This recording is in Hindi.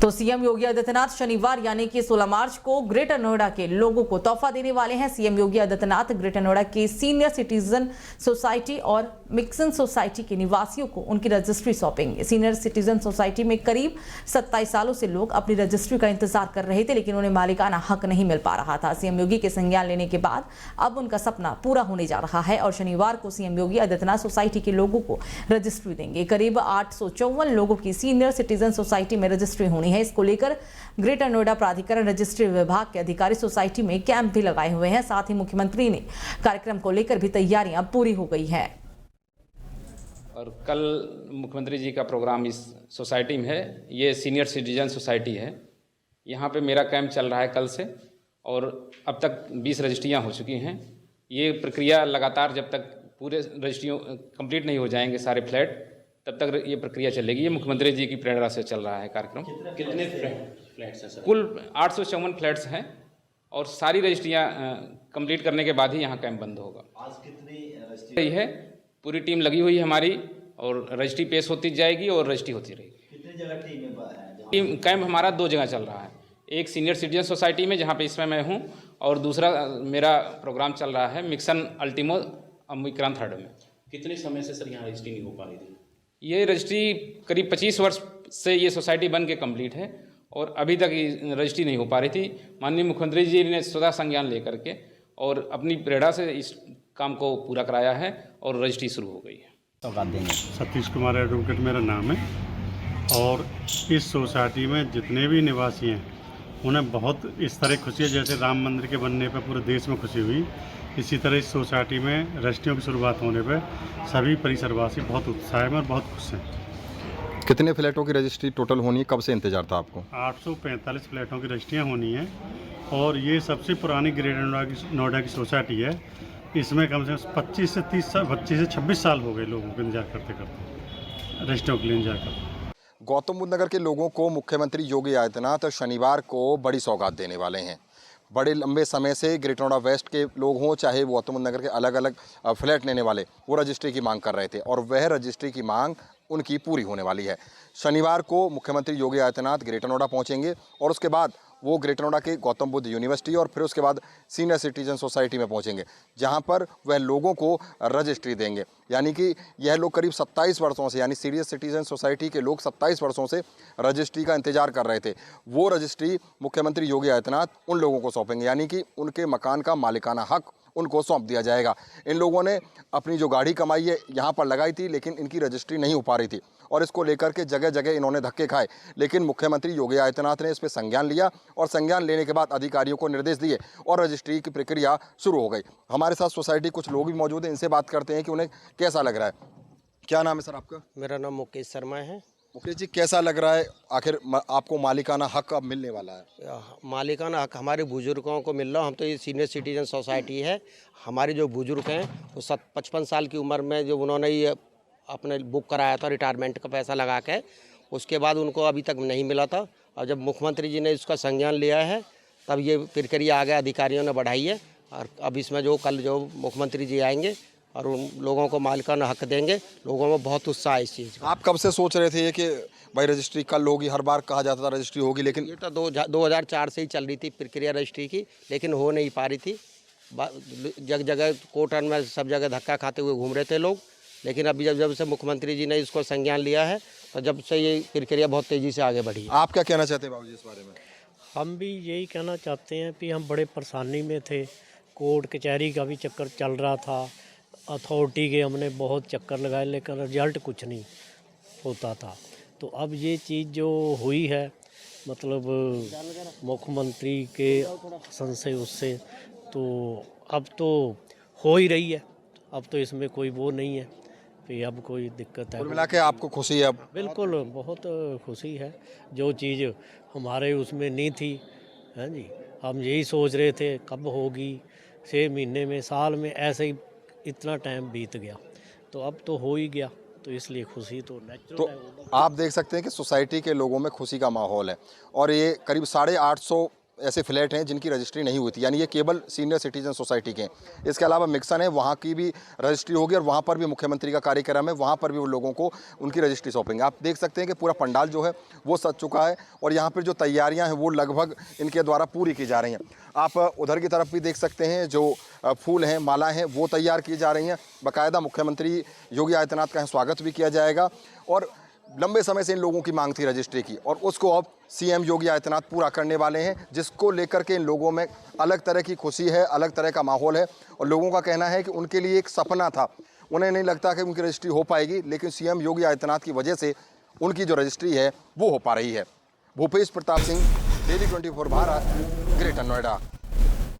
तो सीएम योगी आदित्यनाथ शनिवार यानी कि 16 मार्च को ग्रेटर नोएडा के लोगों को तोहफा देने वाले हैं। सीएम योगी आदित्यनाथ ग्रेटर नोएडा के सीनियर सिटीजन सोसाइटी और मिक्सन सोसाइटी के निवासियों को उनकी रजिस्ट्री सौंपेंगे। सीनियर सिटीजन सोसाइटी में करीब 27 सालों से लोग अपनी रजिस्ट्री का इंतजार कर रहे थे, लेकिन उन्हें मालिकाना हक नहीं मिल पा रहा था। सीएम योगी के संज्ञान लेने के बाद अब उनका सपना पूरा होने जा रहा है और शनिवार को सीएम योगी आदित्यनाथ सोसाइटी के लोगों को रजिस्ट्री देंगे। करीब 854 लोगों की सीनियर सिटीजन सोसाइटी में रजिस्ट्री होनी है। इसको लेकर ग्रेटर नोएडा प्राधिकरण रजिस्ट्री विभाग के अधिकारी सोसाइटी में कैंप भी लगाए हुए हैं। साथ ही मुख्यमंत्री ने कार्यक्रम को लेकर भी तैयारियां पूरी हो गई हैं। और कल मुख्यमंत्री जी का प्रोग्राम इस सोसाइटी में है। ये सीनियर सिटीजन सोसाइटी है। यहाँ पे मेरा कैंप चल रहा है कल से और अब तक 20 रजिस्ट्रियाँ हो चुकी हैं। ये प्रक्रिया लगातार जब तक पूरे रजिस्ट्रियों कंप्लीट नहीं हो जाएंगे सारे फ्लैट, तब तक ये प्रक्रिया चलेगी। ये मुख्यमंत्री जी की प्रेरणा से चल रहा है कार्यक्रम। कितने फ्लैट्स हैं सर? कुल 854 फ्लैट्स हैं और सारी रजिस्ट्रियाँ कंप्लीट करने के बाद ही यहाँ कैंप बंद होगा। आज कितनी रजिस्ट्री है? पूरी टीम लगी हुई है हमारी और रजिस्ट्री पेश होती जाएगी और रजिस्ट्री होती रहेगी। कितनी जगह टीम कैंप हमारा 2 जगह चल रहा है। एक सीनियर सिटीजन सोसाइटी में जहाँ पे इसमें मैं हूँ और दूसरा मेरा प्रोग्राम चल रहा है मिक्सन अल्टीमो अम्बिक्रांत थर्ड में। कितने समय से सर यहाँ रजिस्ट्री नहीं हो पा रही थी? ये रजिस्ट्री करीब 25 वर्ष से ये सोसाइटी बन के कंप्लीट है और अभी तक रजिस्ट्री नहीं हो पा रही थी। माननीय मुख्यमंत्री जी ने स्वतः संज्ञान लेकर के और अपनी प्रेरणा से इस काम को पूरा कराया है और रजिस्ट्री शुरू हो गई है। सतीश कुमार एडवोकेट मेरा नाम है और इस सोसाइटी में जितने भी निवासी हैं उन्हें बहुत इस तरह खुशी है जैसे राम मंदिर के बनने पर पूरे देश में खुशी हुई, इसी तरह इस सोसाइटी में रजिस्ट्रियों की शुरुआत होने पर सभी परिसरवासी बहुत उत्साह में और बहुत खुश हैं। कितने फ्लैटों की रजिस्ट्री टोटल होनी है? कब से इंतजार था आपको? 845 फ्लैटों की रजिस्ट्रियाँ होनी हैं और ये सबसे पुरानी ग्रेटर नोएडा की सोसाइटी है। इसमें कम से कम 25 से 26 साल हो गए लोगों को इंतजार करते करते, रजिस्ट्रियों के लिए इंतजार करते। गौतम बुद्ध नगर के लोगों को मुख्यमंत्री योगी आदित्यनाथ शनिवार को बड़ी सौगात देने वाले हैं। बड़े लंबे समय से ग्रेटर नोएडा वेस्ट के लोग हों चाहे वो गौतम बुद्ध नगर के अलग अलग फ्लैट लेने वाले, वो रजिस्ट्री की मांग कर रहे थे और वह रजिस्ट्री की मांग उनकी पूरी होने वाली है। शनिवार को मुख्यमंत्री योगी आदित्यनाथ ग्रेटर नोएडा पहुंचेंगे और उसके बाद वो ग्रेटर नोएडा के गौतम बुद्ध यूनिवर्सिटी और फिर उसके बाद सीनियर सिटीजन सोसाइटी में पहुंचेंगे, जहां पर वह लोगों को रजिस्ट्री देंगे। यानी कि यह लोग करीब 27 वर्षों से, यानी सीनियर सिटीजन सोसाइटी के लोग 27 वर्षों से रजिस्ट्री का इंतजार कर रहे थे। वो रजिस्ट्री मुख्यमंत्री योगी आदित्यनाथ उन लोगों को सौंपेंगे, यानी कि उनके मकान का मालिकाना हक उनको सौंप दिया जाएगा। इन लोगों ने अपनी जो गाड़ी कमाई है यहाँ पर लगाई थी, लेकिन इनकी रजिस्ट्री नहीं हो पा रही थी और इसको लेकर के जगह जगह इन्होंने धक्के खाए, लेकिन मुख्यमंत्री योगी आदित्यनाथ ने इस पर संज्ञान लिया और संज्ञान लेने के बाद अधिकारियों को निर्देश दिए और रजिस्ट्री की प्रक्रिया शुरू हो गई। हमारे साथ सोसाइटी कुछ लोग भी मौजूद हैं, इनसे बात करते हैं कि उन्हें कैसा लग रहा है। क्या नाम है सर आपका? मेरा नाम मुकेश शर्मा है। मुकेश जी, कैसा लग रहा है आखिर आपको मालिकाना हक अब मिलने वाला है? मालिकाना हक हमारे बुजुर्गों को मिल रहा। हम तो ये सीनियर सिटीजन सोसाइटी है। हमारे जो बुजुर्ग हैं वो 55 साल की उम्र में जो उन्होंने ये अपने बुक कराया था रिटायरमेंट का पैसा लगा के, उसके बाद उनको अभी तक नहीं मिला था और जब मुख्यमंत्री जी ने इसका संज्ञान लिया है तब ये प्रक्रिया आगे अधिकारियों ने बढ़ाई है और अब इसमें जो कल जो मुख्यमंत्री जी आएंगे और उन लोगों को मालिकाना हक देंगे। लोगों में बहुत उत्साह है इस चीज़ का। आप कब से सोच रहे थे कि भाई रजिस्ट्री कल होगी? हर बार कहा जाता था रजिस्ट्री होगी, लेकिन ये तो 2004 से ही चल रही थी प्रक्रिया रजिस्ट्री की, लेकिन हो नहीं पा रही थी। जगह जगह कोर्टन में सब जगह धक्का खाते हुए घूम रहे थे लोग, लेकिन अभी जब से मुख्यमंत्री जी ने इसको संज्ञान लिया है तो जब से ये प्रक्रिया बहुत तेज़ी से आगे बढ़ी है। आप क्या कहना चाहते हैं बाबूजी इस बारे में? हम भी यही कहना चाहते हैं कि हम बड़े परेशानी में थे। कोर्ट कचहरी का भी चक्कर चल रहा था, अथॉरिटी के हमने बहुत चक्कर लगाए, लेकिन रिजल्ट कुछ नहीं होता था। तो अब ये चीज़ जो हुई है, मतलब मुख्यमंत्री के संशय उससे, तो अब तो हो ही रही है। अब तो इसमें कोई वो नहीं है कि अब कोई दिक्कत है। कुल मिला के आपको खुशी है अब? बिल्कुल, बहुत खुशी है। जो चीज़ हमारे उसमें नहीं थी, हाँ जी, हम यही सोच रहे थे कब होगी, 6 महीने में, साल में, ऐसे ही इतना टाइम बीत गया, तो अब तो हो ही गया, तो इसलिए खुशी तो नेचुरल तो है। आप देख सकते हैं कि सोसाइटी के लोगों में खुशी का माहौल है और ये करीब 850 ऐसे फ्लैट हैं जिनकी रजिस्ट्री नहीं हुई थी, यानी ये केवल सीनियर सिटीजन सोसाइटी के हैं। इसके अलावा मिक्सन है, वहाँ की भी रजिस्ट्री होगी और वहाँ पर भी मुख्यमंत्री का कार्यक्रम है, वहाँ पर भी वो लोगों को उनकी रजिस्ट्री सौंपेंगे। आप देख सकते हैं कि पूरा पंडाल जो है वो सज चुका है और यहाँ पर जो तैयारियाँ हैं वो लगभग इनके द्वारा पूरी की जा रही हैं। आप उधर की तरफ भी देख सकते हैं, जो फूल हैं, मालाएं हैं, वो तैयार की जा रही हैं। बाकायदा मुख्यमंत्री योगी आदित्यनाथ का स्वागत भी किया जाएगा और लंबे समय से इन लोगों की मांग थी रजिस्ट्री की, और उसको अब सीएम योगी आदित्यनाथ पूरा करने वाले हैं, जिसको लेकर के इन लोगों में अलग तरह की खुशी है, अलग तरह का माहौल है। और लोगों का कहना है कि उनके लिए एक सपना था, उन्हें नहीं लगता कि उनकी रजिस्ट्री हो पाएगी, लेकिन सीएम योगी आदित्यनाथ की वजह से उनकी जो रजिस्ट्री है वो हो पा रही है। Bhupesh Pratap Singh, daily 24 Bharat, greater Noida.